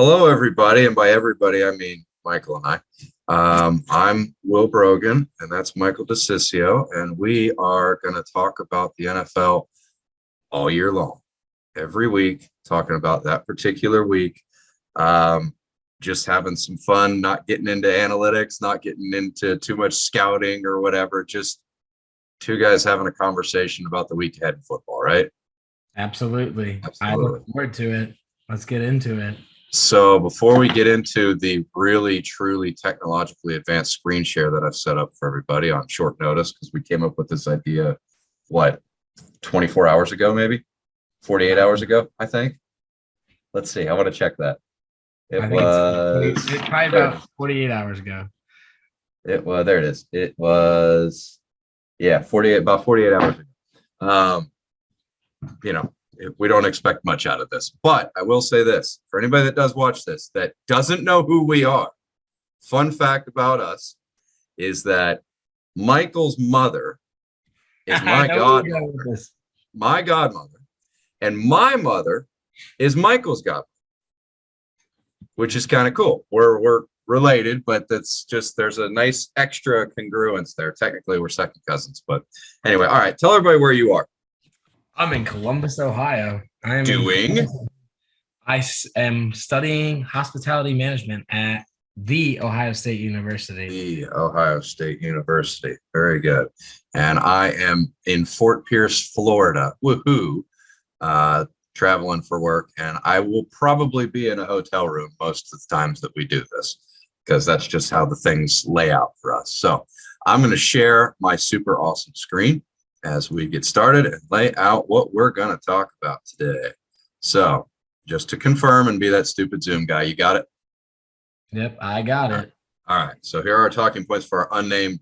Hello, everybody, and by everybody, I mean Michael and I. I'm Will Brogan, and that's Michael DeCiccio, and we are going to talk about the NFL all year long, every week, talking about that particular week. Just having some fun, not getting into analytics, not getting into too much scouting or whatever. Just two guys having a conversation about the week ahead in football, right? Absolutely. I Absolutely. look forward to it. Let's get into it. So before we get into the really, truly technologically advanced screen share that I've set up for everybody on short notice, because we came up with this idea, what, 24 hours ago, maybe 48 hours ago, I think. Let's see. I want to check that. I It think was it's probably there. about 48 hours ago. It was there. It is. It was 48 about 48 hours ago. You know, we don't expect much out of this, but I will say this for anybody that does watch this that doesn't know who we are. Fun fact about us is that Michael's mother is I know where you're going with this. my godmother, and my mother is Michael's godmother, which is kind of cool. We're related, but that's just there's a nice extra congruence there. Technically, we're second cousins, but anyway, all right. Tell everybody where you are. I'm in Columbus, Ohio. Doing I am studying hospitality management at the Ohio State University. the Ohio State University. Very good. And I am in Fort Pierce, Florida. Woohoo! Traveling for work, and I will probably be in a hotel room most of the times that we do this because that's just how the things lay out for us. So I'm going to share my super awesome screen as we get started and lay out what we're going to talk about today. So just to confirm and be that stupid Zoom guy, you got it? Yep, I got it. All right. So here are our talking points for our unnamed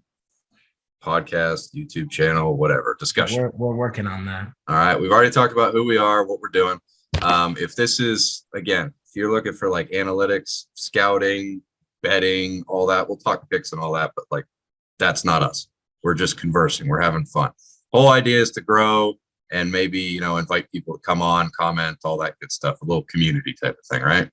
podcast, YouTube channel, whatever discussion. We're working on that. All right. We've already talked about who we are, what we're doing. If this is, again, if you're looking for like analytics, scouting, betting, all that, we'll talk picks and all that, but like that's not us. We're just conversing. We're having fun. Whole idea is to grow and maybe, invite people to come on, comment, all that good stuff, a little community type of thing, right?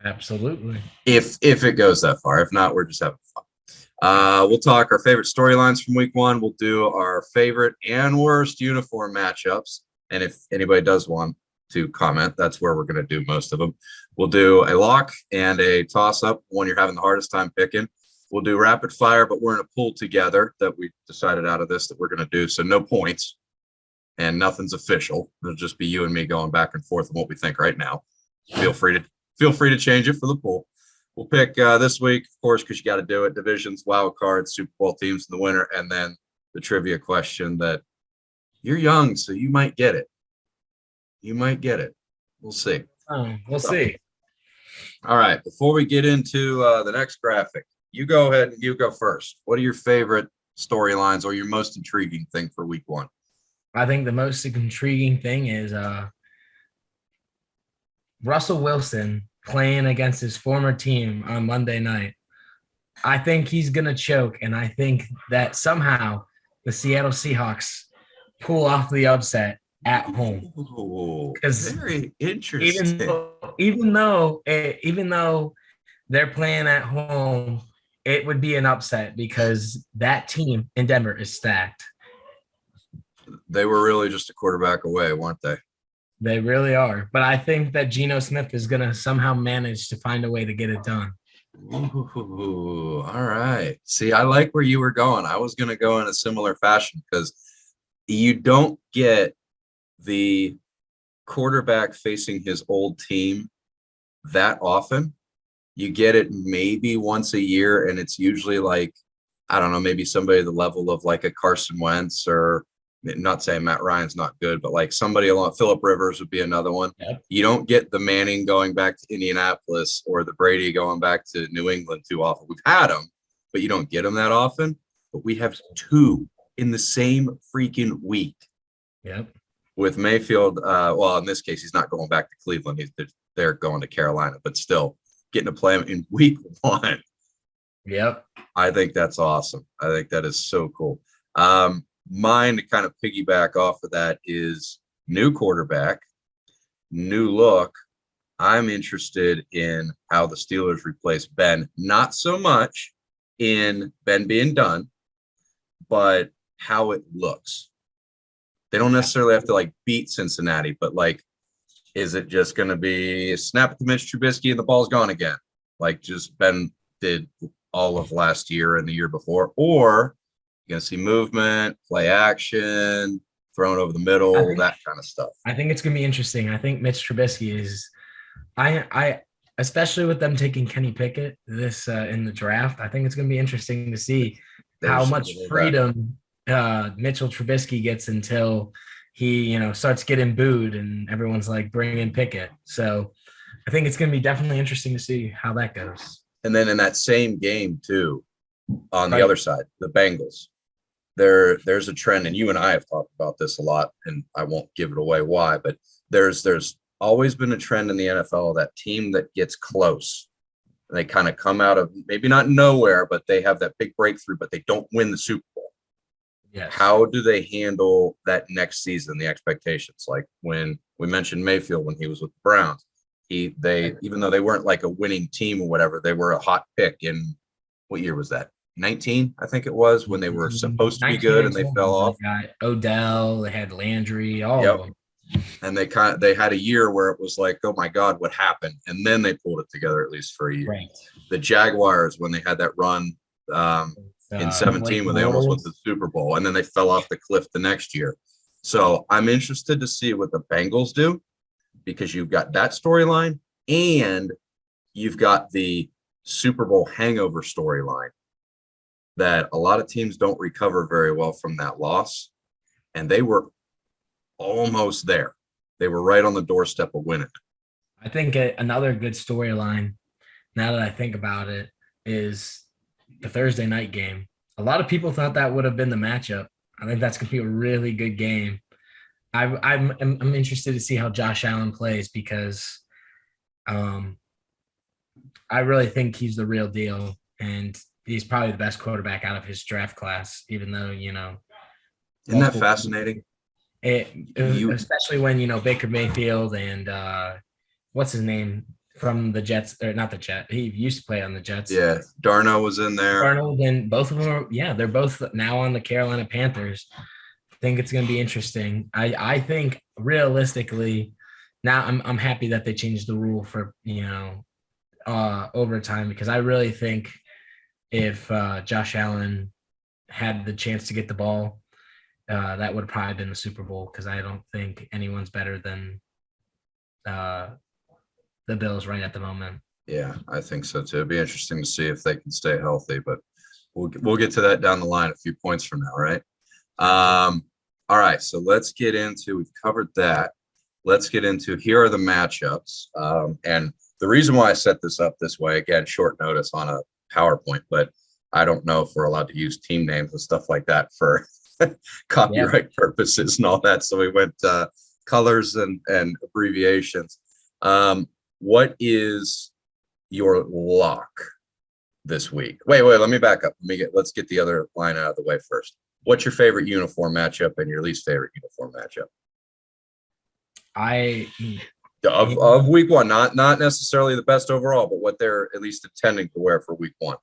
Absolutely. If it goes that far. If not, we're just having fun. We'll talk our favorite storylines from week one. We'll do our favorite and worst uniform matchups. And if anybody does want to comment, that's where we're going to do most of them. We'll do a lock and a toss up when you're having the hardest time picking. We'll do rapid fire, but we're in a pool together that we decided out of this that we're going to do. So no points and nothing's official. It'll just be you and me going back and forth on what we think right now. Feel free to change it for the pool. We'll pick this week, of course, because you got to do it. Divisions, wild cards, Super Bowl teams in the winter, and then the trivia question that you're young, so you might get it. You might get it. We'll see. We'll see. All right. Before we get into the next graphic, you go ahead and you go first. What are your favorite storylines or your most intriguing thing for week one? I think the most intriguing thing is Russell Wilson playing against his former team on Monday night. I think he's going to choke, and I think that somehow the Seattle Seahawks pull off the upset at home. Because very interesting. Even though they're playing at home, it would be an upset because that team in Denver is stacked. They were really just a quarterback away, weren't they? They really are. But I think that Geno Smith is going to somehow manage to find a way to get it done. Ooh, all right. See, I like where you were going. I was going to go in a similar fashion because you don't get the quarterback facing his old team that often. You get it maybe once a year, and it's usually like, I don't know, maybe somebody the level of like a Carson Wentz, or not saying Matt Ryan's not good, but like somebody along Phillip Rivers would be another one. Yep. You don't get the Manning going back to Indianapolis or the Brady going back to New England too often. We've had them, but you don't get them that often. But we have two in the same freaking week. Yep. With Mayfield, well, in this case, he's not going back to Cleveland. They're going to Carolina, but still getting to play him in week one. Yep. I think that's awesome. I think that is so cool. Mine to kind of piggyback off of that is new quarterback, new look, I'm interested in how the Steelers replace Ben. Not so much in Ben being done, but how it looks. They don't necessarily have to like beat Cincinnati, but like, is it just going to be snap to Mitch Trubisky and the ball's gone again, like just Ben did all of last year and the year before, or you're going to see movement, play action, thrown over the I middle, think that kind of stuff. I think it's gonna be interesting. I think Mitch Trubisky is I especially with them taking Kenny Pickett this in the draft. I think it's gonna be interesting to see how There's a much little of that. freedom Mitchell Trubisky gets until he starts getting booed and everyone's like bring in Pickett. So I think it's gonna be definitely interesting to see how that goes. And then in that same game too, on the Right. other side, the Bengals. There's a trend, and you and I have talked about this a lot, and I won't give it away why, but there's always been a trend in the NFL, that team that gets close, they kind of come out of maybe not nowhere, but they have that big breakthrough, but they don't win the Super Bowl. Yes. How do they handle that next season, the expectations? Like when we mentioned Mayfield when he was with the Browns, they even though they weren't like a winning team or whatever, they were a hot pick in what year was that? 19, I think it was, when they were supposed to be 19 good and and they 20. fell They off. got Odell, they had Landry, all of Yep. them. And they had a year where it was like, oh my God, what happened? And then they pulled it together at least for a year. Right. The Jaguars, when they had that run in 17, Blake when they almost went to Bortles. the Super Bowl, and then they fell off the cliff the next year. So I'm interested to see what the Bengals do, because you've got that storyline and you've got the Super Bowl hangover storyline that a lot of teams don't recover very well from that loss. And they were almost there. They were right on the doorstep of winning. I think another good storyline, now that I think about it, is the Thursday night game. A lot of people thought that would have been the matchup. I think that's going to be a really good game. I'm interested to see how Josh Allen plays because um, I really think he's the real deal, and he's probably the best quarterback out of his draft class. Even though Isn't that multiple, fascinating? it, You, especially when Baker Mayfield and what's his name from the Jets, or not the Jet. He used to play on the Jets. yeah, Darno was in there. Arnold, and both of them are, yeah, they're both now on the Carolina Panthers. I think it's going to be interesting. I think realistically, now I'm happy that they changed the rule for overtime, because I really think if Josh Allen had the chance to get the ball, that would have probably been the Super Bowl, because I don't think anyone's better than the Bills right at the moment. Yeah, I think so too. It'd be interesting to see if they can stay healthy, but we'll get to that down the line a few points from now, right? All right, so let's get into, we've covered that. Let's get into, here are the matchups. And the reason why I set this up this way, again, short notice on a PowerPoint, but I don't know if we're allowed to use team names and stuff like that for copyright purposes and all that. So we went colors and abbreviations. What is your lock this week? Wait, let me back up. Let's get the other line out of the way first. What's your favorite uniform matchup and your least favorite uniform matchup? Of week one, not necessarily the best overall, but what they're at least intending to wear for week one.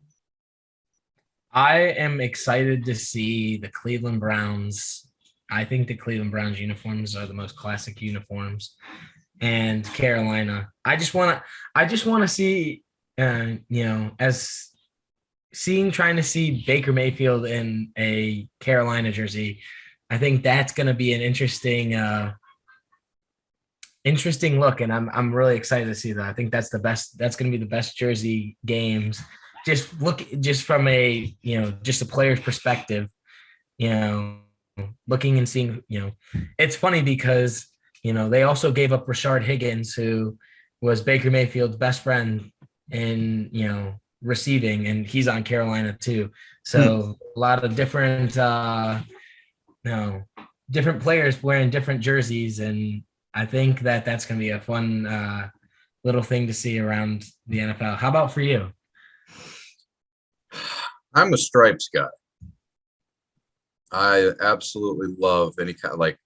I am excited to see the Cleveland Browns. I think the Cleveland Browns uniforms are the most classic uniforms, and Carolina. I just want to see, trying to see Baker Mayfield in a Carolina jersey. I think that's going to be an interesting look, and I'm really excited to see that. I think that's the best. That's going to be the best jersey games. Just from a just a player's perspective, looking and seeing. It's funny because they also gave up Rashard Higgins, who was Baker Mayfield's best friend in receiving, and he's on Carolina too. So a lot of different different players wearing different jerseys, and I think that's going to be a fun little thing to see around the NFL. How about for you? I'm a stripes guy. I absolutely love any kind of, like,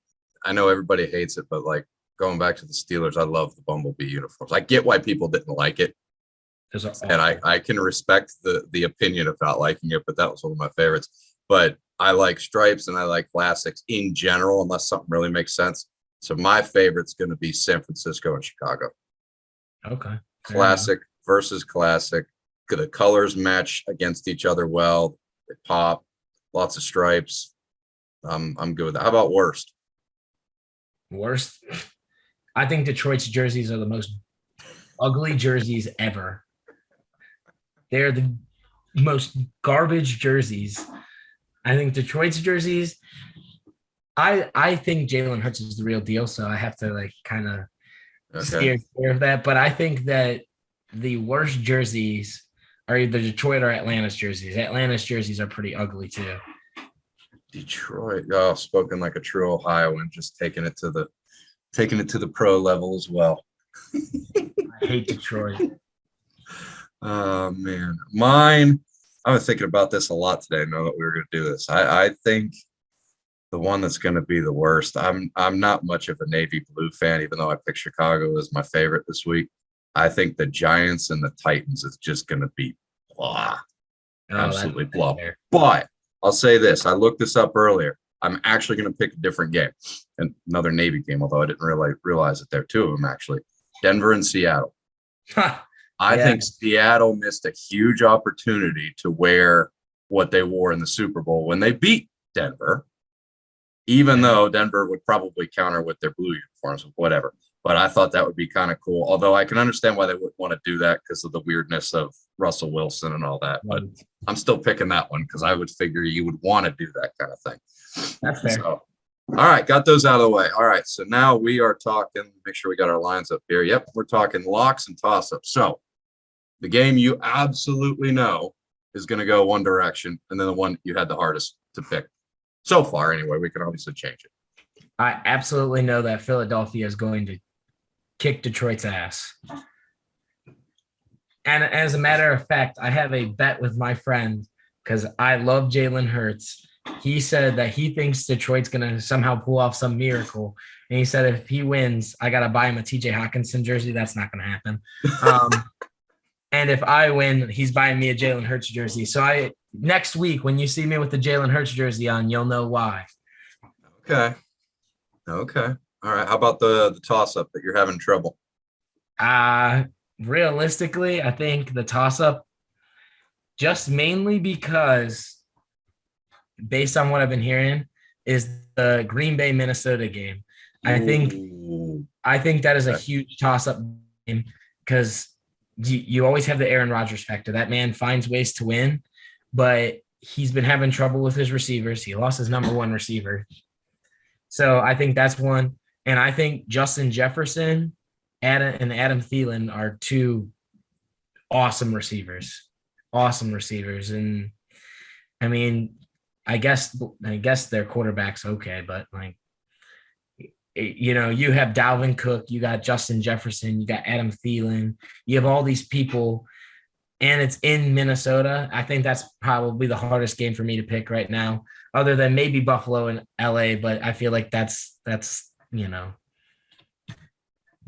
I know everybody hates it, but like going back to the Steelers, I love the Bumblebee uniforms. I get why people didn't like it. Those are And awful. I can respect the opinion of not liking it, but that was one of my favorites. But I like stripes and I like classics in general, unless something really makes sense. So my favorite's going to be San Francisco and Chicago. Okay. Classic versus classic. The colors match against each other well. They pop. Lots of stripes. I'm good with that. How about worst? Worst. I think Detroit's jerseys are the most ugly jerseys ever. They're the most garbage jerseys. I think Detroit's jerseys. I think Jalen Hurts is the real deal, so I have to like kind of steer clear of that. But I think that the worst jerseys are either Detroit or Atlanta's jerseys. Atlanta's jerseys are pretty ugly too. Detroit. Oh, spoken like a true Ohioan, just taking it to the pro level as well. I hate Detroit. Oh man, mine. I was thinking about this a lot today. Know that we were going to do this. I think the one that's going to be the worst. I'm not much of a navy blue fan, even though I picked Chicago as my favorite this week. I think the Giants and the Titans is just going to be blah, absolutely blah. Fair. But I'll say this: I looked this up earlier. I'm actually going to pick a different game, and another Navy game. Although I didn't realize that there are two of them actually. Denver and Seattle. I think Seattle missed a huge opportunity to wear what they wore in the Super Bowl when they beat Denver, even though Denver would probably counter with their blue uniforms or whatever. But I thought that would be kind of cool. Although I can understand why they would want to do that because of the weirdness of Russell Wilson and all that. But I'm still picking that one because I would figure you would want to do that kind of thing. That's fair. So, all right, got those out of the way. All right, so now we are talking. Make sure we got our lines up here. Yep, we're talking locks and toss-ups. So the game you absolutely know is going to go one direction, and then the one you had the hardest to pick so far. Anyway, we can obviously change it. I absolutely know that Philadelphia is going to kick Detroit's ass. And as a matter of fact, I have a bet with my friend because I love Jalen Hurts. He said that he thinks Detroit's going to somehow pull off some miracle. And he said if he wins, I got to buy him a TJ Hawkinson jersey. That's not going to happen. And if I win, he's buying me a Jalen Hurts jersey. So next week, when you see me with the Jalen Hurts jersey on, you'll know why. Okay. All right. How about the toss-up that you're having trouble? Realistically, I think the toss-up, just mainly because based on what I've been hearing, is the Green Bay Minnesota game. I think that is a huge toss-up game because you always have the Aaron Rodgers factor. That man finds ways to win, but he's been having trouble with his receivers. He lost his number one receiver. So I think that's one. And I think Justin Jefferson and Adam Thielen are two awesome receivers. And I mean, I guess their quarterback's okay, but like, you know, you have Dalvin Cook, you got Justin Jefferson, you got Adam Thielen, you have all these people, and it's in Minnesota. I think that's probably the hardest game for me to pick right now, other than maybe Buffalo and LA. But I feel like that's you know,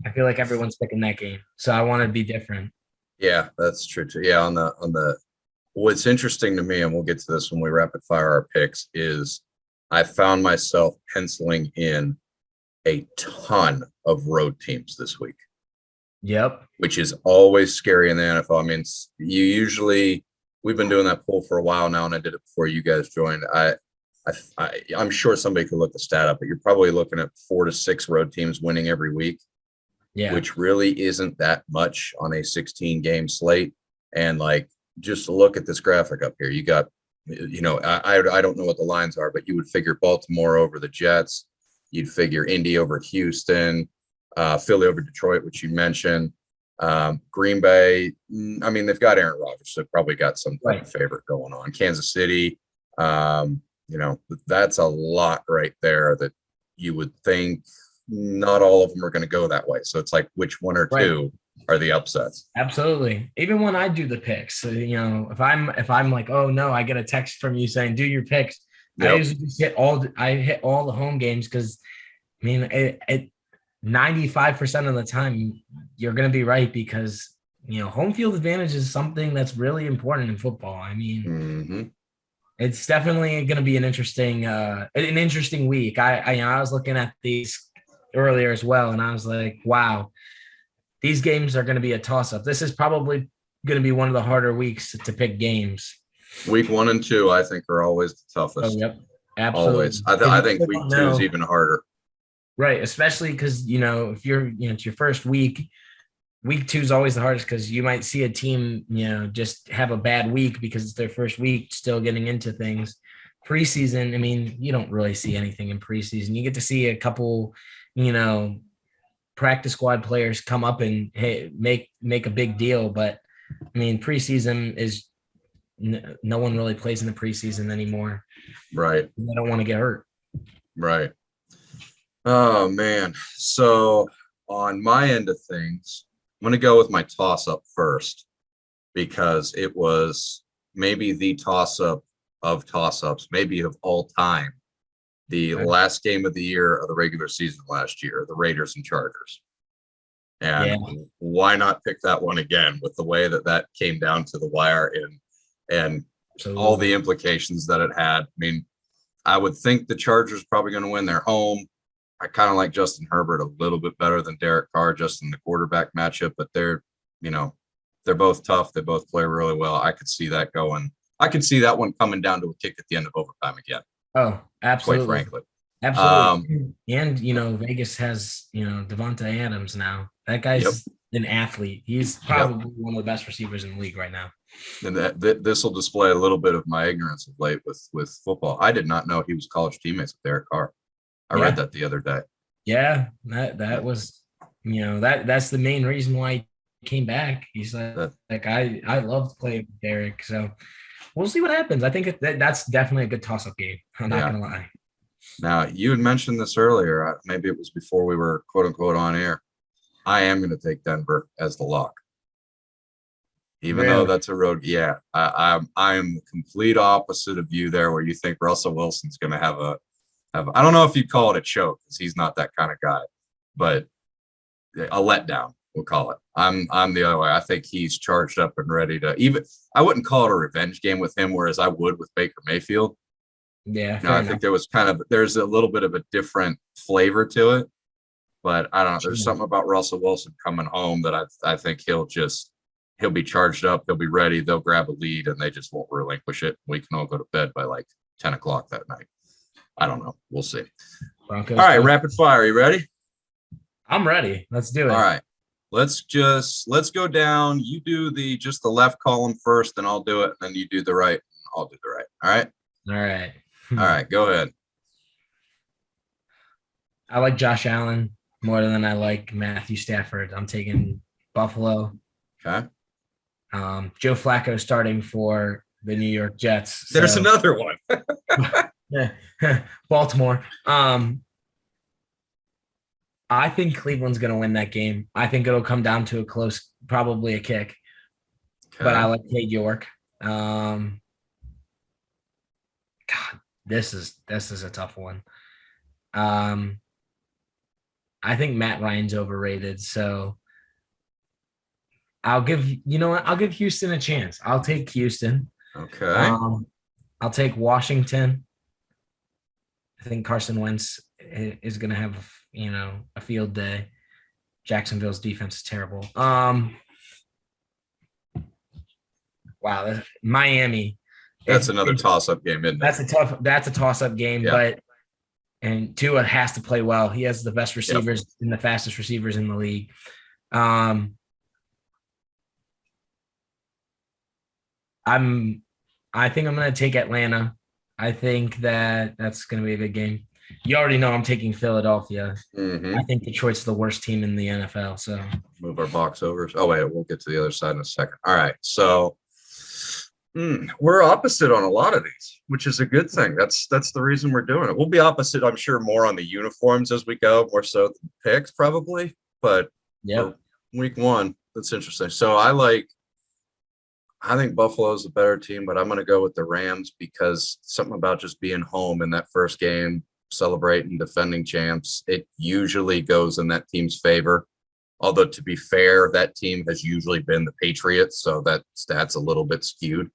I feel like everyone's picking that game, so I want to be different. Yeah, that's true too. Yeah, on the what's interesting to me, and we'll get to this when we rapid fire our picks, is I found myself penciling in a ton of road teams this week. Yep. Which is always scary in the NFL. I mean, we've been doing that poll for a while now, and I did it before you guys joined. I'm sure somebody could look the stat up, but you're probably looking at 4 to 6 road teams winning every week. Yeah. Which really isn't that much on a 16 game slate. And like, just look at this graphic up here. You got, you know, I don't know what the lines are, but you would figure Baltimore over the Jets. You'd figure Indy over Houston, Philly over Detroit, which you mentioned. Green Bay, I mean, they've got Aaron Rodgers, so they've probably got some type of favorite going on. Kansas City, you know, that's a lot right there that you would think not all of them are going to go that way. So it's like, which one or two are the upsets? Absolutely. Even when I do the picks, you know, if I'm like, oh no, I get a text from you saying do your picks. Yep. I usually just hit all the home games because I mean 95% of the time, you're going to be right because, home field advantage is something that's really important in football. I mean, Hmm. it's definitely going to be an interesting week. I was looking at these earlier as well, and I was like, wow, these games are going to be a toss up. This is probably going to be one of the harder weeks to pick games. Week 1 and 2, I think, are always the Oh, toughest. yep, absolutely. Always. Because I you think still week don't 2 is know, even harder. right? Especially because if it's your first week. Week 2 is always the hardest because you might see a team, just have a bad week because it's their first week still getting into things. Preseason, I mean, you don't really see anything in preseason. You get to see a couple, you know, practice squad players come up and hey, make a big deal. But I mean, preseason is no one really plays in the preseason anymore. Right. They don't want to get hurt. Right. Oh man. So on my end of things, I'm going to go with my toss up first because it was maybe the toss up of toss ups, maybe of all time. The Okay. last game of the year of the regular season last year, the Raiders and Chargers. Yeah. And why not pick that one again with the way that that came down to the wire and all Absolutely. the implications that it had. I mean, I would think the Chargers probably going to win their home. I kind of like Justin Herbert a little bit better than Derek Carr just in the quarterback matchup, but you know, they're both tough. They both play really well. I could see that going. I could see that one coming down to a kick at the end of overtime again, Oh, quite absolutely. frankly. Um, Absolutely. And, Vegas has, Devontae Adams now. That yep, guy's an athlete. He's yep. probably one of the best receivers in the league right now. And this will display a little bit of my ignorance of late with football. I did not know he was college teammates with Derek Carr. I read Yeah. that the other day. Yeah. That was, that's the main reason why he came back. He's That like I loved playing with Derek. So we'll see what happens. I think that's definitely a good toss up game. I'm not yeah. going to lie. Now you had mentioned this earlier. Maybe it was before we were quote unquote on air. I am going to take Denver as the lock, even though Really? that's a road. Yeah, I'm the complete opposite of you there, where you think Russell Wilson's going to have. I don't know if you'd call it a choke because he's not that kind of guy, but a letdown, we'll call it. I'm the other way. I think he's charged up and ready to even. I wouldn't call it a revenge game with him, whereas I would with Baker Mayfield. Yeah, No, fair I enough. think there's a little bit of a different flavor to it, but I don't know. There's Sure. something about Russell Wilson coming home that I think he'll be charged up, he'll be ready, they'll grab a lead, and they just won't relinquish it. We can all go to bed by like 10 o'clock that night. I don't know. We'll see. Broncos All right, go. rapid fire. You ready? I'm ready. Let's do All it. right. Let's go down. You do the left column first, and I'll do it, and then you do the right, and I'll do the right. All right. All right. All right. Go ahead. I like Josh Allen more than I like Matthew Stafford. I'm taking Buffalo. Okay. Joe Flacco starting for the New York Jets. There's So another one. Baltimore. I think Cleveland's going to win that game. I think it'll come down to a close, probably a kick. But I Okay. like Cade York. God, this is a tough one. Um, I think Matt Ryan's overrated. So I'll give Houston a chance. I'll take Houston. Okay. Um, I'll take Washington. I think Carson Wentz is going to have, a field day. Jacksonville's defense is terrible. Wow, Miami. That's another toss-up game, isn't it? That's a toss-up game, Yeah. and Tua has to play well. He has the best Yep. receivers and the fastest receivers in the league. Um, I think I'm going to take Atlanta. I think that's going to be a good game. You already know I'm taking Philadelphia. Mm-hmm. I think Detroit's the worst team in the NFL. So Move our box over. Oh wait, we'll get to the other side in a second. All right. So we're opposite on a lot of these, which is a good thing. That's the reason we're doing it. We'll be opposite, I'm sure, more on the uniforms as we go, more so than picks probably. But yep. for week 1, that's interesting. So I think Buffalo's a better team, but I'm going to go with the Rams because something about just being home in that first game, celebrating defending champs, it usually goes in that team's favor. Although to be fair, that team has usually been the Patriots, so that stat's a little bit skewed,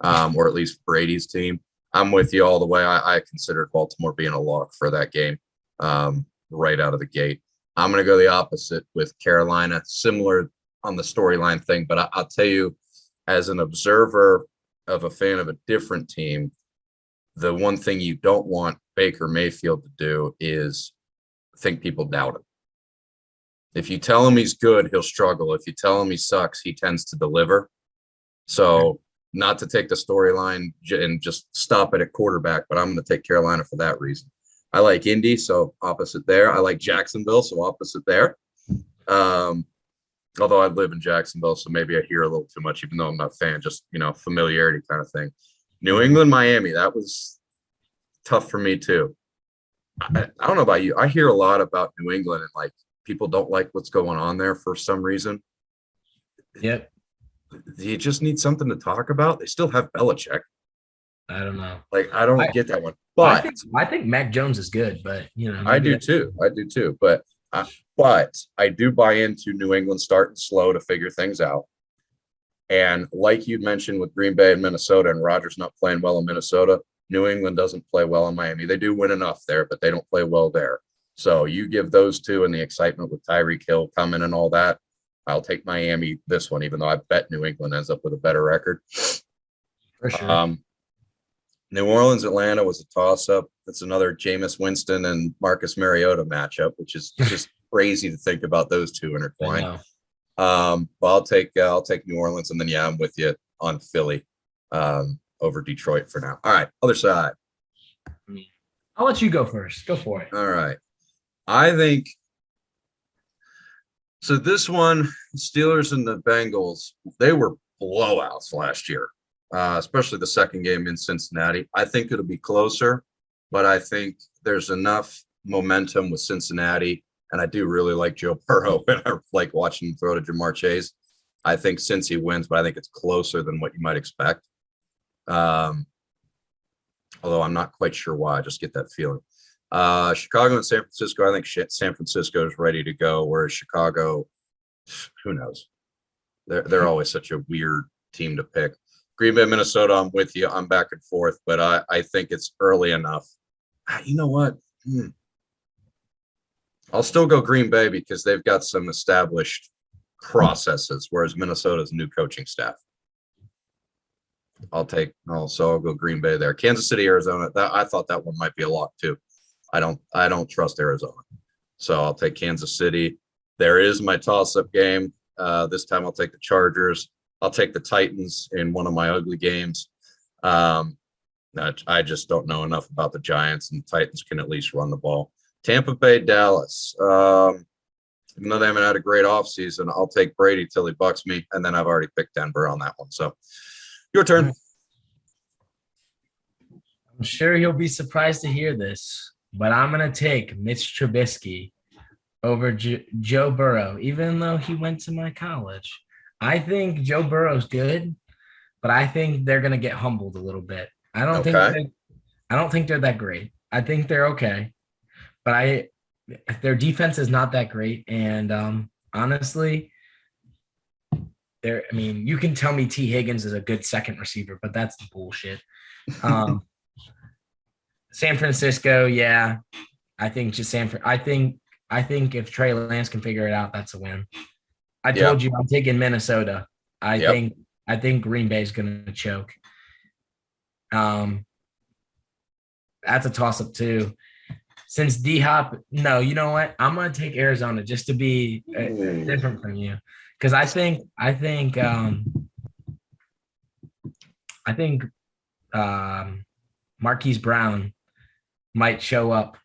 or at least Brady's team. I'm with you all the way. I considered Baltimore being a lock for that game right out of the gate. I'm going to go the opposite with Carolina, similar on the storyline thing, but I'll tell you, as an observer of a fan of a different team, the one thing you don't want Baker Mayfield to do is think people doubt him. If you tell him he's good, he'll struggle. If you tell him he sucks, he tends to deliver. So not to take the storyline and just stop it at quarterback, but I'm going to take Carolina for that reason. I like Indy, so opposite there. I like Jacksonville, so opposite there. Although I live in Jacksonville, so maybe I hear a little too much, even though I'm not a fan, just, familiarity kind of thing. New England, Miami, that was tough for me too. I don't know about you. I hear a lot about New England and like people don't like what's going on there for some reason. Yep. Do you just need something to talk about? They still have Belichick. I don't know. Like, I don't get that one. But I think Mac Jones is good, but I do too. But I do buy into New England starting slow to figure things out. And like you mentioned with Green Bay and Minnesota, and Rodgers not playing well in Minnesota, New England doesn't play well in Miami. They do win enough there, but they don't play well there. So you give those two and the excitement with Tyreek Hill coming and all that, I'll take Miami this one, even though I bet New England ends up with a better record. For sure. New Orleans, Atlanta was a toss-up. It's another Jameis Winston and Marcus Mariota matchup, which is just crazy to think about those two intertwined. But I'll take New Orleans, and then I'm with you on Philly over Detroit for now. All right, other side. I'll let you go first. Go for it. All right. I think so. This one, Steelers and the Bengals, they were blowouts last year, especially the second game in Cincinnati. I think it'll be closer, but I think there's enough momentum with Cincinnati. And I do really like Joe Burrow, and I like watching him throw to Jamar Chase. I think Cincy wins, but I think it's closer than what you might expect. Although I'm not quite sure why. I just get that feeling. Chicago and San Francisco, I think San Francisco is ready to go, whereas Chicago, who knows? They're always such a weird team to pick. Green Bay, Minnesota, I'm with you. I'm back and forth, but I think it's early enough. You know what? I'll still go Green Bay because they've got some established processes, whereas Minnesota's new coaching staff. I'll go Green Bay there. Kansas City, Arizona. I thought that one might be a lock too. I don't trust Arizona, so I'll take Kansas City. There is my toss-up game. This time I'll take the Chargers. I'll take the Titans in one of my ugly games. I just don't know enough about the Giants, and the Titans can at least run the ball. Tampa Bay, Dallas. Even though they haven't had a great offseason, I'll take Brady till he bucks me, and then I've already picked Denver on that one. So your turn. I'm sure you'll be surprised to hear this, but I'm going to take Mitch Trubisky over Joe Burrow, even though he went to my college. I think Joe Burrow's good, but I think they're going to get humbled a little bit. I don't think they're that great. I think they're okay, but their defense is not that great. And honestly, you can tell me T. Higgins is a good second receiver, but that's bullshit. San Francisco, yeah. I think just I think if Trey Lance can figure it out, that's a win. I told you I'm taking Minnesota. I think Green Bay is going to choke. That's a toss-up too. Since D-Hop, no, you know what? I'm going to take Arizona just to be different from you, because I think Marquise Brown might show up.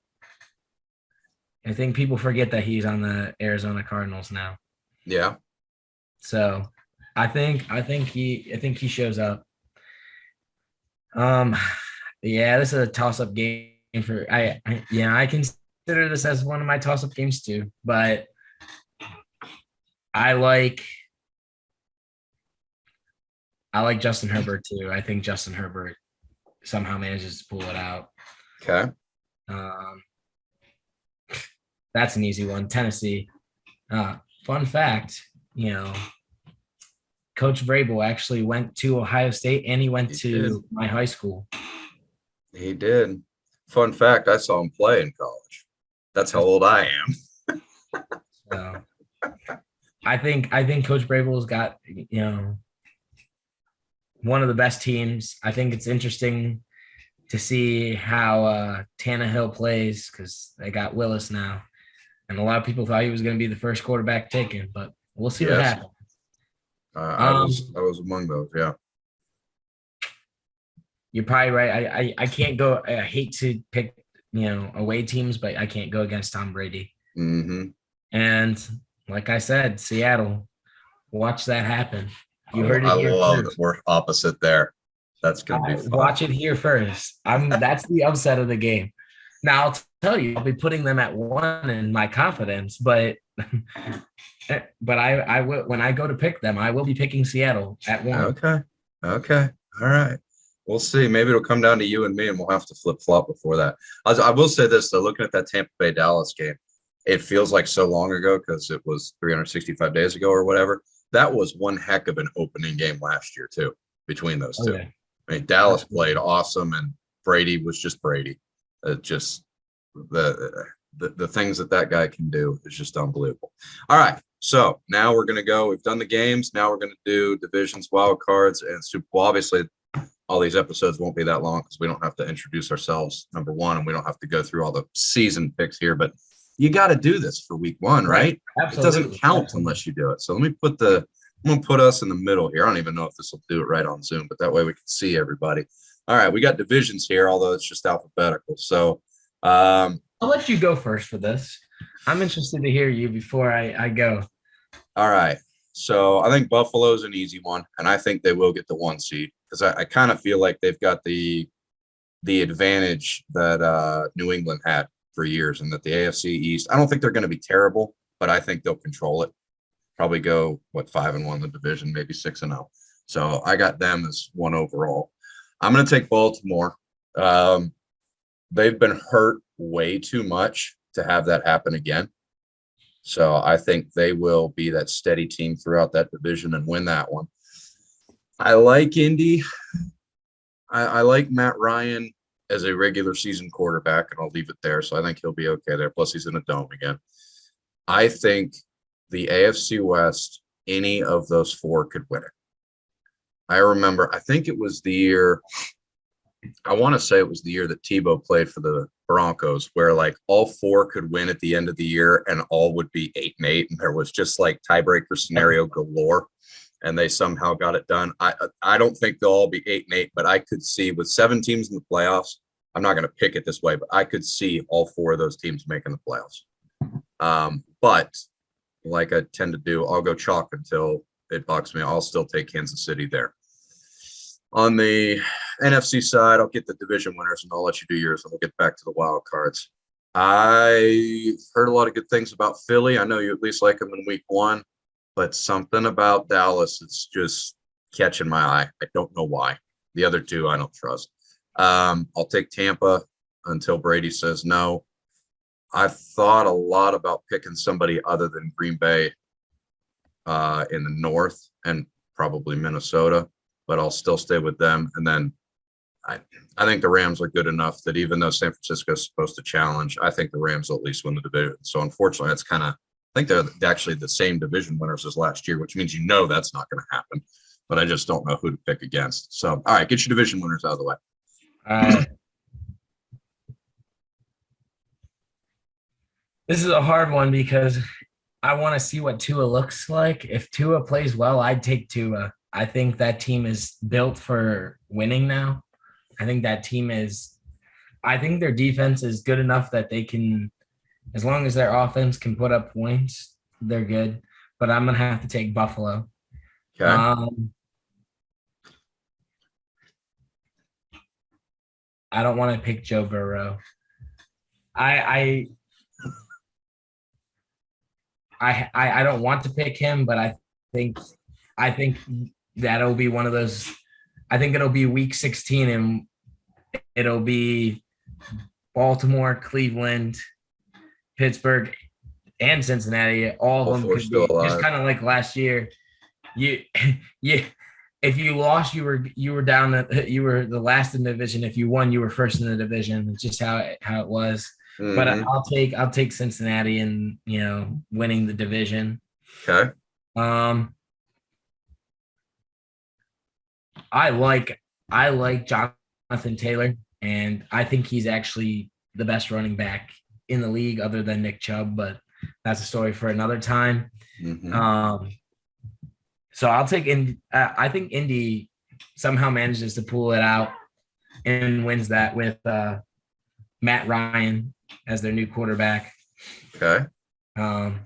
I think people forget that he's on the Arizona Cardinals now. Yeah. So I think he shows up. This is a toss-up game for I consider this as one of my toss-up games too, but I like Justin Herbert too. I think Justin Herbert somehow manages to pull it out. Okay. Um, that's an easy one. Tennessee. Fun fact, Coach Vrabel actually went to Ohio State and he went He did. to my high school. He did. Fun fact, I saw him play in college. That's how old I am. So I think Coach Vrabel's got one of the best teams. I think it's interesting to see how Tannehill plays because they got Willis now, and a lot of people thought he was going to be the first quarterback taken, but we'll see what Yes. happens. I was among those. Yeah. You're probably right. I can't go. I hate to pick away teams, but I can't go against Tom Brady. Mm-hmm. And like I said, Seattle, watch that happen. You heard it I here love first. that we're opposite there. That's gonna be fun. Watch it here first. That's the upset of the game. Now I'll tell you, I'll be putting them at 1 in my confidence, but I will when I go to pick them, I will be picking Seattle at 1. Okay. Okay. All right. We'll see. Maybe it'll come down to you and me, and we'll have to flip flop before that. I will say this though: looking at that Tampa Bay Dallas game, it feels like so long ago because it was 365 days ago or whatever. That was one heck of an opening game last year too, between those two. Yeah. I mean, Dallas played awesome, and Brady was just Brady. Just the things that guy can do is just unbelievable. All right, so now we're gonna go. We've done the games. Now we're gonna do divisions, wild cards, and Super Bowl. Obviously, all these episodes won't be that long because we don't have to introduce ourselves, number one, and we don't have to go through all the season picks here. But you got to do this for week one, right? Absolutely. It doesn't count unless you do it. So let me I'm going to put us in the middle here. I don't even know if this will do it right on Zoom, but that way we can see everybody. All right, we got divisions here, although it's just alphabetical. So I'll let you go first for this. I'm interested to hear you before I go. All right. So I think Buffalo's an easy one, and I think they will get the 1 seed because I kind of feel like they've got the advantage that New England had for years, and that the AFC East, I don't think they're going to be terrible, but I think they'll control it. Probably go 5-1 in the division, maybe 6-0. So I got them as 1 overall. I'm going to take Baltimore. They've been hurt way too much to have that happen again. So I think they will be that steady team throughout that division and win that one. I like Indy. I like Matt Ryan as a regular season quarterback, and I'll leave it there. So I think he'll be okay there. Plus, he's in a dome again. I think the AFC West, any of those 4 could win it. I think it was the year, I want to say it was the year that Tebow played for the Broncos, where like all 4 could win at the end of the year and all would be 8-8. And there was just like tiebreaker scenario galore. And they somehow got it done. I don't think they'll all be 8-8, but I could see with 7 teams in the playoffs, I'm not going to pick it this way, but I could see all 4 of those teams making the playoffs. But like I tend to do, I'll go chalk until it bucks me. I'll still take Kansas City there. On the NFC side, I'll get the division winners, and I'll let you do yours, and we'll get back to the wild cards. I heard a lot of good things about Philly. I know you at least like them in week 1. But something about Dallas is just catching my eye. I don't know why. The other 2, I don't trust. I'll take Tampa until Brady says no. I've thought a lot about picking somebody other than Green Bay in the North and probably Minnesota, but I'll still stay with them. And then I think the Rams are good enough that even though San Francisco is supposed to challenge, I think the Rams will at least win the division. So unfortunately, that's kind of, I think they're actually the same division winners as last year, which means that's not going to happen. But I just don't know who to pick against. So, all right, get your division winners out of the way. This is a hard one because I want to see what Tua looks like. If Tua plays well, I'd take Tua. I think that team is built for winning now. I think their defense is good enough that they can, as long as their offense can put up points, they're good. But I'm going to have to take Buffalo. Okay. I don't want to pick Joe Burrow. I don't want to pick him, but I think that'll be one of those. I think it'll be week 16 and it'll be Baltimore, Cleveland, Pittsburgh, and Cincinnati. All All of them four could still be just alive. kind of like last year. You, you, if you lost, you were down. You were the last in the division. If you won, you were first in the division. It's just how it was. But Hmm. I'll take Cincinnati and winning the division. Okay. Um, I like I like Jonathan Taylor, and I think he's actually the best running back in the league, other than Nick Chubb. But that's a story for another time. Hmm. Um, so I'll take in. I think Indy somehow manages to pull it out and wins that with Matt Ryan as their new quarterback. Okay. Um,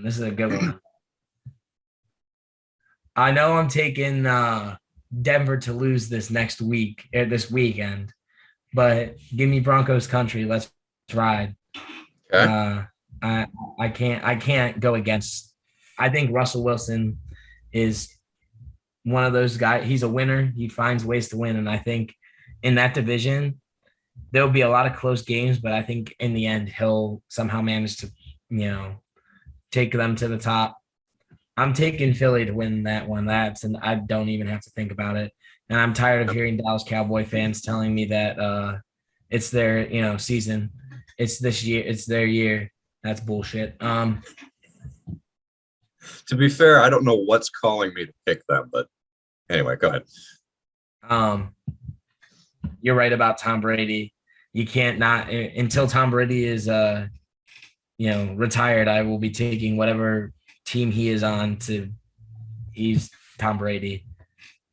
this is a good one. I know I'm taking Denver to lose this next week or this weekend, but give me Broncos country. Let's ride. Okay. Uh, I can't go against. I think Russell Wilson is one of those guys. He's a winner. He finds ways to win, and I think in that division there'll be a lot of close games, but I think in the end he'll somehow manage to take them to the top. I'm taking Philly to win that one. And I don't even have to think about it. And I'm tired of hearing Dallas Cowboy fans telling me that it's their season. It's this year. It's their year. That's bullshit. To be fair, I don't know what's calling me to pick them, but anyway, go ahead. Um, you're right about Tom Brady. You can't not until Tom Brady is retired. I will be taking whatever team he is on to. He's Tom Brady.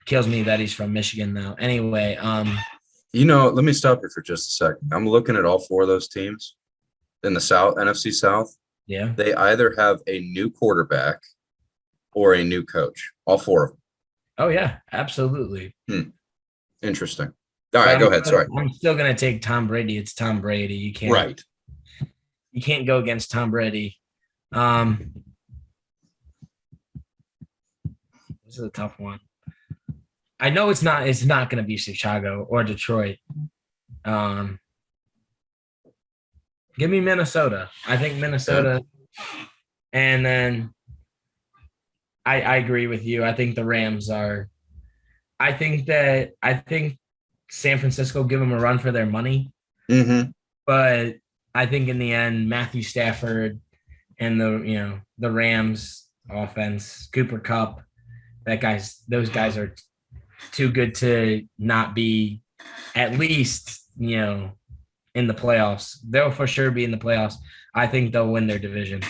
Kills me that he's from Michigan though. Anyway, Let me stop you for just a second. I'm looking at all four of those teams in the South, NFC South. yeah. They either have a new quarterback or a new coach. All four of them. Oh yeah, absolutely. Interesting. All right, go ahead. Sorry. I'm still gonna take Tom Brady. It's Tom Brady. Right. You can't go against Tom Brady. This is a tough one. I know it's not gonna be Chicago or Detroit. Um, give me Minnesota. I think Minnesota, and then I agree with you. I think the Rams are. I think San Francisco give them a run for their money, Mm-hmm. but I think in the end, Matthew Stafford and the Rams offense, Cooper Cup, those guys are too good to not be at least in the playoffs. They'll for sure be in the playoffs. I think they'll win their division.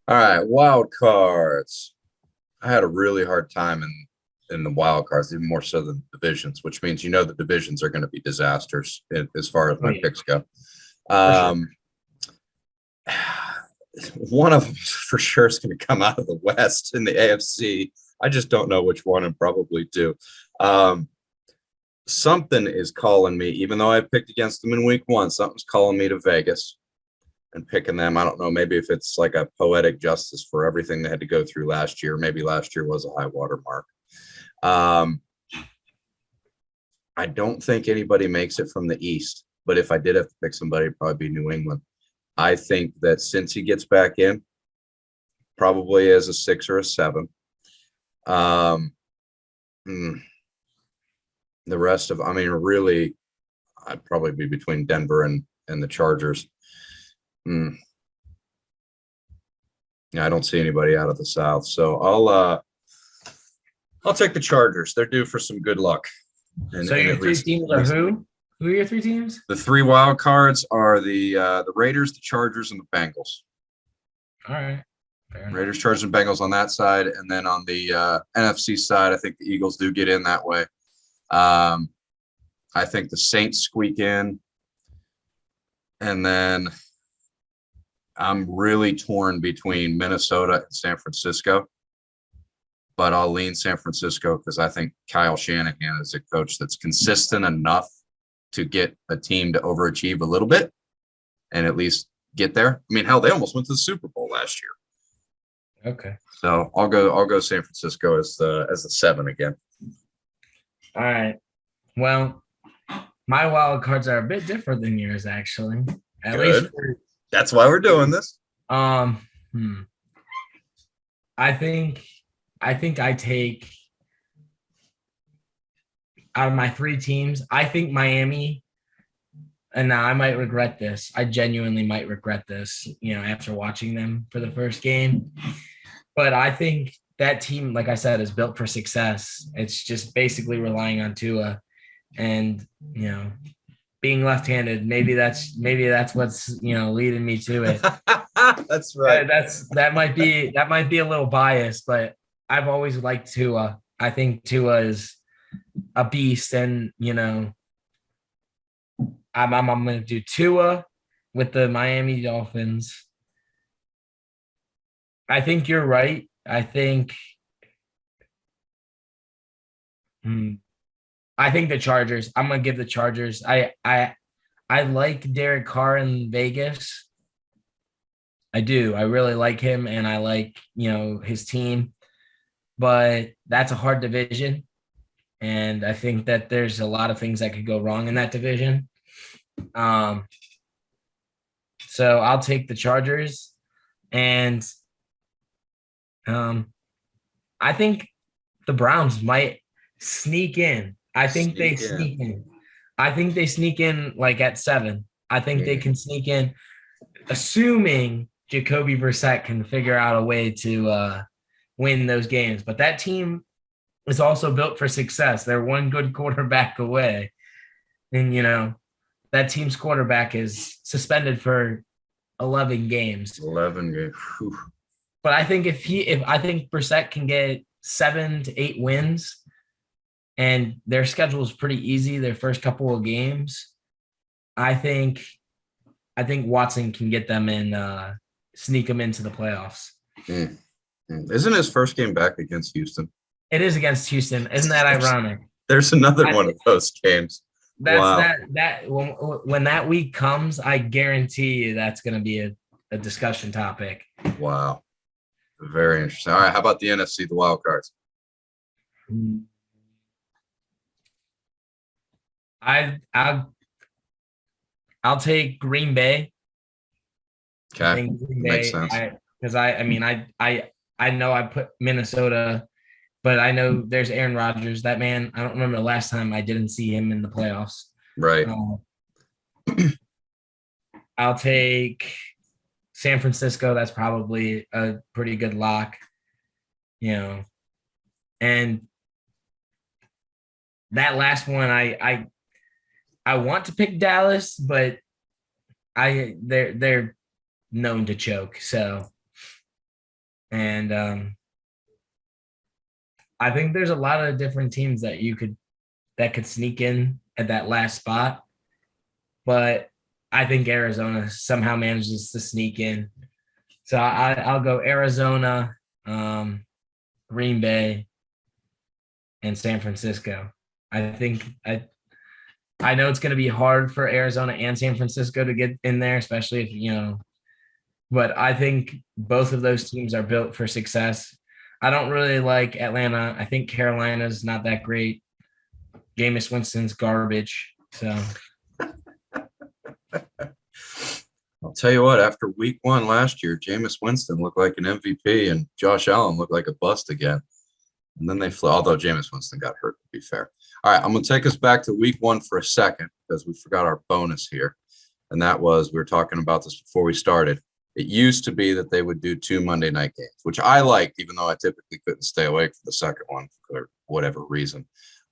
All right, wild cards. I had a really hard time in the wild cards, even more so than divisions, which means the divisions are going to be disasters as far as my picks go. Sure. One of them for sure is going to come out of the West in the AFC. I just don't know which one, and probably two. Something is calling me, even though I picked against them in week one, something's calling me to Vegas and picking them. I don't know, maybe if it's like a poetic justice for everything they had to go through last year. Maybe last year was a high water mark. I don't think anybody makes it from the East, but if I did have to pick somebody, it'd probably be New England. I think that since he gets back in, probably as a 6 or a 7. The rest of, really, I'd probably be between Denver and the Chargers. Yeah, I don't see anybody out of the South, so I'll take the Chargers. They're due for some good luck. So your three teams are who? Who are your three teams? The 3 wild cards are the Raiders, the Chargers, and the Bengals. All right. Raiders, Chargers, and Bengals on that side, and then on the NFC side, I think the Eagles do get in that way. I think the Saints squeak in, and then I'm really torn between Minnesota and San Francisco, but I'll lean San Francisco because I think Kyle Shanahan is a coach that's consistent enough to get a team to overachieve a little bit and at least get there. Hell, they almost went to the Super Bowl last year. Okay. So I'll go San Francisco as the 7 again. All right. Well, My wild cards are a bit different than yours, actually. At least, Good. That's why we're doing this. um, hmm. I think, I take out of my three teams. I think Miami, and now I might regret this. I genuinely might regret this. After watching them for the first game, but I think that team, like I said, is built for success. It's just basically relying on Tua, and being left-handed. Maybe that's what's leading me to it. That's right. That might be a little biased, but I've always liked Tua. I think Tua is a beast, and I'm going to do Tua with the Miami Dolphins. I think you're right. I think the Chargers. I'm going to give the Chargers. I like Derek Carr in Vegas. I do. I really like him, and I like his team. But that's a hard division, and I think that there's a lot of things that could go wrong in that division. So I'll take the Chargers, and I think the Browns might sneak in. I think they sneak in. I think they sneak in like at 7. I think they can sneak in, assuming Jacoby Brissett can figure out a way to win those games. But that team is also built for success. They're one good quarterback away. And, that team's quarterback is suspended for 11 games. 11 games. Whew. But I think if I think Brissett can get 7 to 8 wins, and their schedule is pretty easy, their first couple of games, I think Watson can get them in, sneak them into the playoffs. Isn't his first game back against Houston? It is against Houston. Isn't that ironic? There's another one of those games. When that week comes, I guarantee you that's going to be a discussion topic. Wow. Very interesting. All right. How about the NFC, the wild cards? I'll take Green Bay. Okay. I think Green Bay, makes sense. Because I know I put Minnesota, but I know there's Aaron Rodgers. That man, I don't remember the last time I didn't see him in the playoffs. Right. I'll take San Francisco. That's probably a pretty good lock, and that last one, I want to pick Dallas, but they're known to choke. So, and I think there's a lot of different teams that could sneak in at that last spot, but I think Arizona somehow manages to sneak in. So I'll go Arizona, Green Bay, and San Francisco. I think I know it's going to be hard for Arizona and San Francisco to get in there, especially if, but I think both of those teams are built for success. I don't really like Atlanta. I think Carolina's not that great. Jameis Winston's garbage. So I'll tell you what, after week 1 last year, Jameis Winston looked like an MVP and Josh Allen looked like a bust again. And then they flew, although Jameis Winston got hurt, to be fair. All right, I'm going to take us back to week 1 for a second because we forgot our bonus here. And that was, we were talking about this before we started. It used to be that they would do 2 Monday night games, which I liked, even though I typically couldn't stay awake for the second one for whatever reason.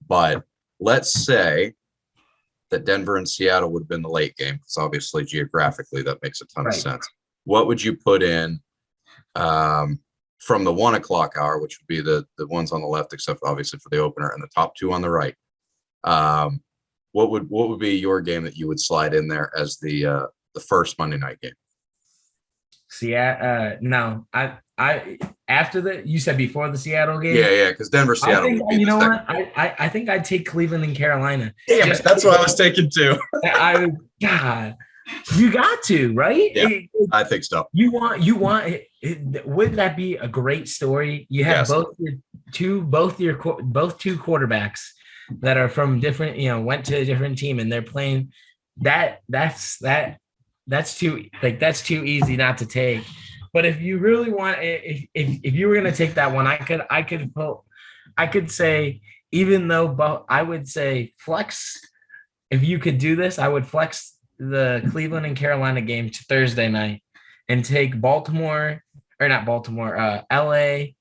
But let's say that Denver and Seattle would have been the late game, because obviously geographically that makes a ton of sense. What would you put in from the 1 o'clock hour, which would be the ones on the left, except obviously for the opener, and the top 2 on the right? What would be your game that you would slide in there as the first Monday night game? No, I after you said before the Seattle game. Yeah, because Denver, Seattle. I think I'd take Cleveland and Carolina. Damn it, that's what I was taking too. God, you got to, right? Yeah, I think so. You want wouldn't that be a great story? You have both two quarterbacks that are from different, went to a different team and they're playing that's too easy not to take. But if you really want, if you were gonna take that one, I could say, even though I would say flex. If you could do this, I would flex the Cleveland and Carolina game to Thursday night and take Baltimore, or not Baltimore, LA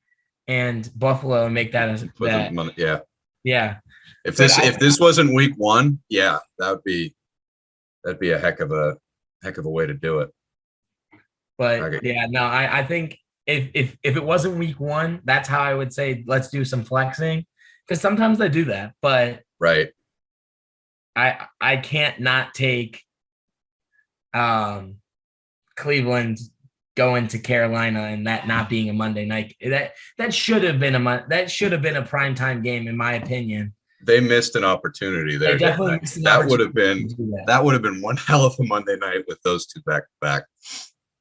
and Buffalo, and make that as Put that. the money, yeah. Yeah. If But this wasn't week one, yeah, that'd be a heck of a way to do it. But Okay. yeah, no, I think if it wasn't week one, that's how I would say let's do some flexing, because sometimes they do that. But Right. I can't not take Cleveland going to Carolina and that not being a Monday night. That should have been a primetime game, in my opinion. They missed an opportunity there. They definitely missed an that would opportunity have to do that would have been one hell of a Monday night with those two back to back.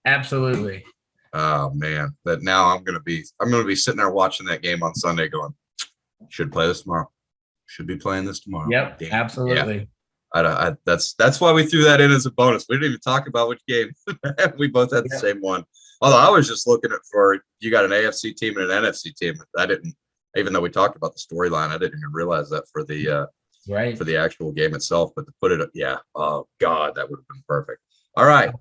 Absolutely. Oh man, that now I'm gonna be sitting there watching that game on Sunday, going, should play this tomorrow. Should be playing this tomorrow. Yep, Damn. absolutely. Yeah. That's why we threw that in as a bonus. We didn't even talk about which game. We both had the same one. Although I was just looking at you got an AFC team and an NFC team. I didn't, even though we talked about the storyline, I didn't even realize that for the right for the actual game itself. But to put it, yeah, oh god, that would have been perfect. All right,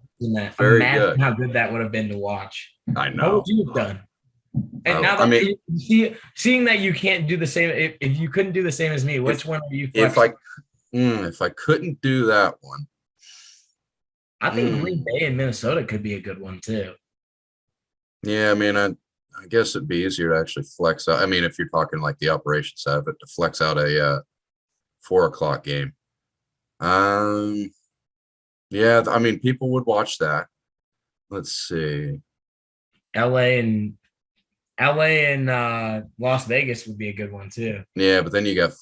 very good. How good that would have been to watch. I know. What would you have done? And now that seeing that you can't do the same, if you couldn't do the same as me, which one are you flexing? If I couldn't do that one, I think Green Bay and Minnesota could be a good one too. Yeah, I mean, I guess it'd be easier to actually flex out. I mean, if you're talking like the operation side of it, to flex out a 4:00 game. Yeah, I mean, people would watch that. Let's see. LA and Las Vegas would be a good one too. Yeah, but then you got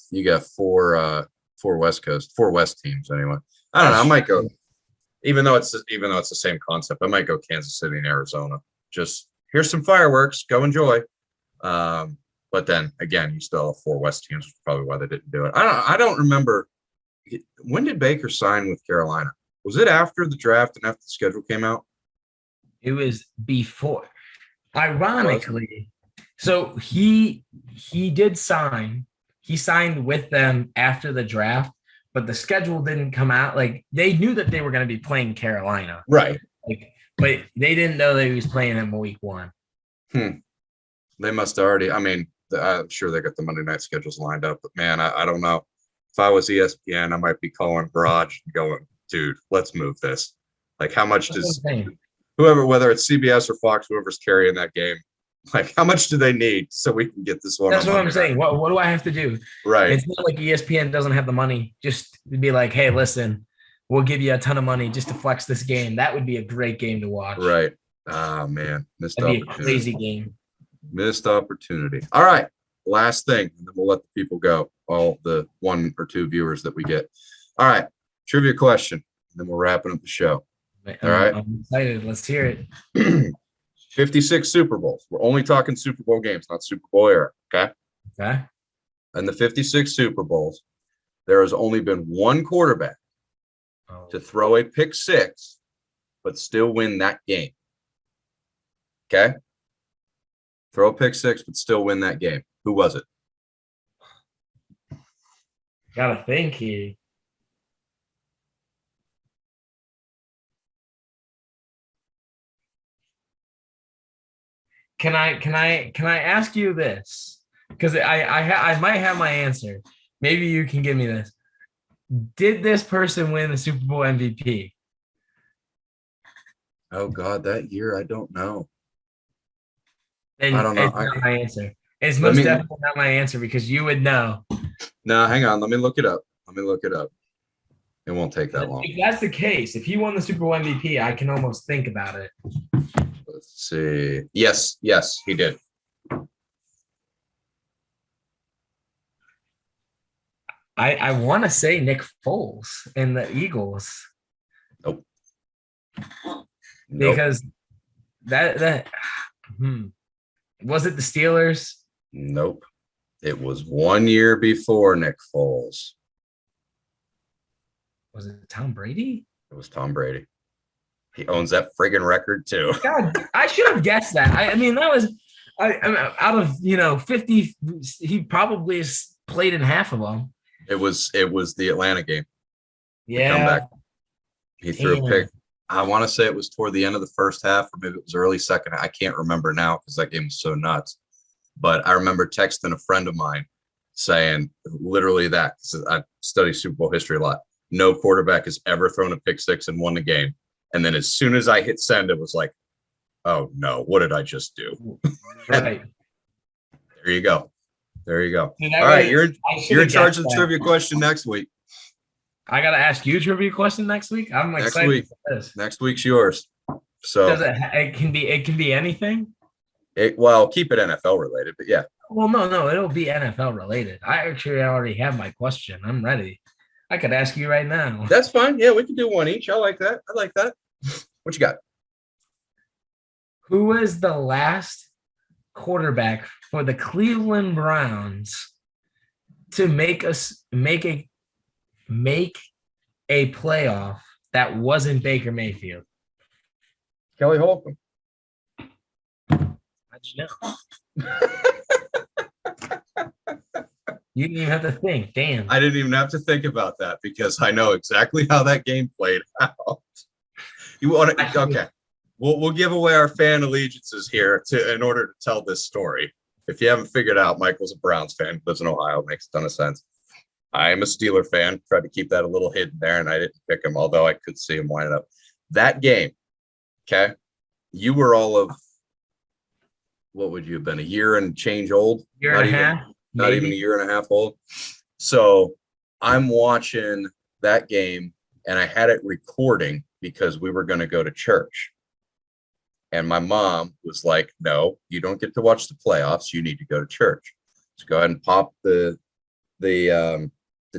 four West teams anyway. I don't know. I might go, even though it's the same concept, I might go Kansas City and Arizona. Just here's some fireworks, go enjoy. But then again, you still have four West teams, which is probably why they didn't do it. I don't remember, when did Baker sign with Carolina? Was it after the draft and after the schedule came out? It was before. Ironically, so he did sign. He signed with them after the draft, but the schedule didn't come out. Like, they knew that they were going to be playing Carolina, right? Like, but they didn't know that he was playing them week one. They must already. I mean, I'm sure they got the Monday night schedules lined up, but man, I don't know. If I was ESPN, I might be calling Garage and going, dude, let's move this. Like, how much does whoever, whether it's CBS or Fox, whoever's carrying that game, like, how much do they need so we can get this one? That's what I'm saying. What do I have to do? Right. It's not like ESPN doesn't have the money just to be like, hey, listen, we'll give you a ton of money just to flex this game. That would be a great game to watch. Right. Oh man, missed That'd opportunity. be a crazy game. Missed opportunity. All right, last thing, and then we'll let the people go. All the 1 or 2 viewers that we get. All right, trivia question, and then we're wrapping up the show. All right, I'm excited. Let's hear it. 56 Super Bowls. We're only talking Super Bowl games, not Super Bowl era. Okay. Okay. And the 56 Super Bowls, there has only been one quarterback to throw a pick six, but still win that game. Okay. Throw a pick six, but still win that game. Who was it? Gotta think here. Can I ask you this? Because I might have my answer. Maybe you can give me this. Did this person win the Super Bowl MVP? Oh God, that year I don't know. And I don't know. It's not my answer. It's most definitely not my answer, because you would know. No, hang on. Let me look it up. It won't take that long. If that's the case, if he won the Super Bowl MVP, I can almost think about it. Let's see. Yes, he did. I want to say Nick Foles and the Eagles. Nope. Because that was it the Steelers? Nope. It was 1 year before Nick Foles. Was it Tom Brady? It was Tom Brady. He owns that friggin' record too. God, I should have guessed that. I mean, that was out of 50. He probably has played in half of them. It was the Atlanta game. Yeah. Comeback. He threw a pick. I want to say it was toward the end of the first half, or maybe it was early second. I can't remember now because that game was so nuts. But I remember texting a friend of mine saying literally that. I study Super Bowl history a lot. No quarterback has ever thrown a pick six and won the game. And then as soon as I hit send, it was like, oh no, what did I just do? Right. There you go. There you go. Dude, all right, really, you're in charge of the trivia question next week. I gotta ask you a trivia question next week. I'm excited for this. Next week's yours. So it can be anything. Well, keep it NFL related, but yeah. Well, no, it'll be NFL related. I actually already have my question. I'm ready. I could ask you right now. That's fine. Yeah, we can do one each. I like that. What you got? Who is the last quarterback for the Cleveland Browns to make a playoff that wasn't Baker Mayfield? Kelly Holcomb. How'd you know? You didn't even have to think. Damn. I didn't even have to think about that because I know exactly how that game played out. You want to? Okay. We'll give away our fan allegiances here in order to tell this story. If you haven't figured out, Michael's a Browns fan, lives in Ohio, makes a ton of sense. I am a Steeler fan. Tried to keep that a little hidden there, and I didn't pick him, although I could see him winding up. That game, okay, you were all of, what would you have been, a year and change old? Year and a half? Not even a year and a half old. So I'm watching that game, and I had it recording because we were going to go to church. And my mom was like, no, you don't get to watch the playoffs. You need to go to church. So go ahead and pop the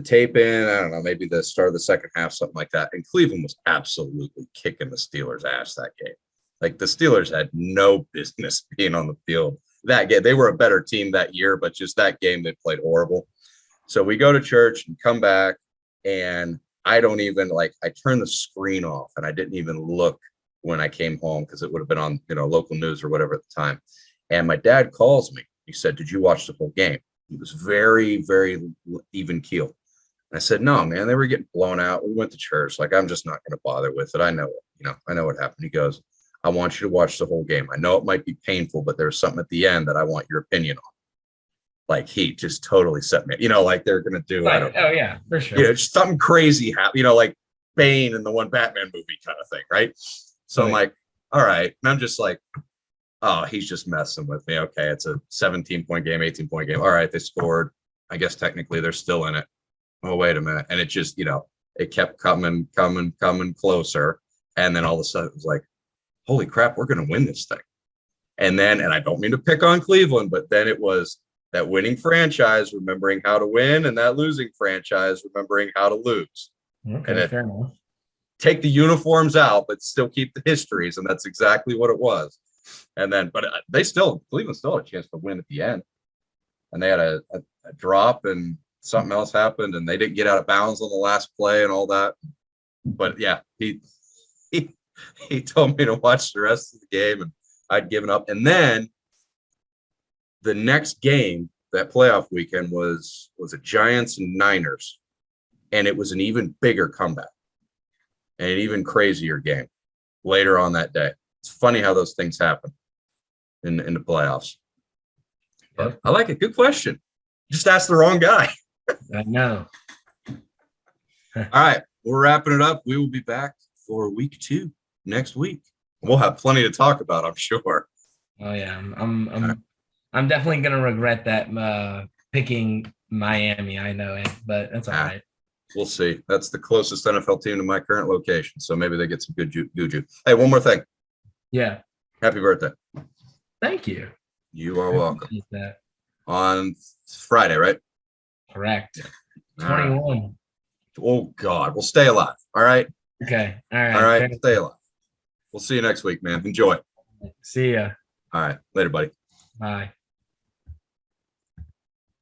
tape in. I don't know, maybe the start of the second half, something like that. And Cleveland was absolutely kicking the Steelers' ass that game. Like the Steelers had no business being on the field that game. They were a better team that year, but just that game, they played horrible. So we go to church and come back, and I don't even I turned the screen off, and I didn't even look when I came home because it would have been on, local news or whatever at the time. And my dad calls me. He said, "Did you watch the whole game?" He was very, very even keel. And I said, "No, man, they were getting blown out. We went to church. I'm just not going to bother with it. I know what happened." He goes, "I want you to watch the whole game. I know it might be painful, but there's something at the end that I want your opinion on." He just totally set me, they're going to do. Right. Oh yeah, for sure. Just something crazy happen, like Bane in the one Batman movie kind of thing. Right. So I'm like, all right. And I'm just like, oh, he's just messing with me. Okay. It's a 17-point game, 18-point game. All right. They scored. I guess technically they're still in it. Oh, wait a minute. And it just, it kept coming closer. And then all of a sudden it was like, holy crap, we're going to win this thing. And I don't mean to pick on Cleveland, but then it was that winning franchise remembering how to win and that losing franchise remembering how to lose. Okay, fair enough. Take the uniforms out, but still keep the histories. And that's exactly what it was. And then, but Cleveland still had a chance to win at the end. And they had a drop and something else happened and they didn't get out of bounds on the last play and all that. But yeah, he told me to watch the rest of the game and I'd given up. And then the next game, that playoff weekend was a Giants and Niners. And it was an even bigger comeback and an even crazier game later on that day. It's funny how those things happen in the playoffs. But I like it. Good question. Just asked the wrong guy. I know. All right. We're wrapping it up. We will be back for week 2 next week. We'll have plenty to talk about, I'm sure. Oh yeah. I'm definitely gonna regret that picking Miami. I know it, but that's all right. We'll see. That's the closest NFL team to my current location. So maybe they get some good juju. Hey, one more thing. Yeah. Happy birthday. Thank you. You are welcome. That. On Friday, right? Correct. 21. Right. Oh God. We'll stay alive. All right. Okay. All right. All right. Stay alive. We'll see you next week, man. Enjoy. See ya. All right. Later, buddy. Bye.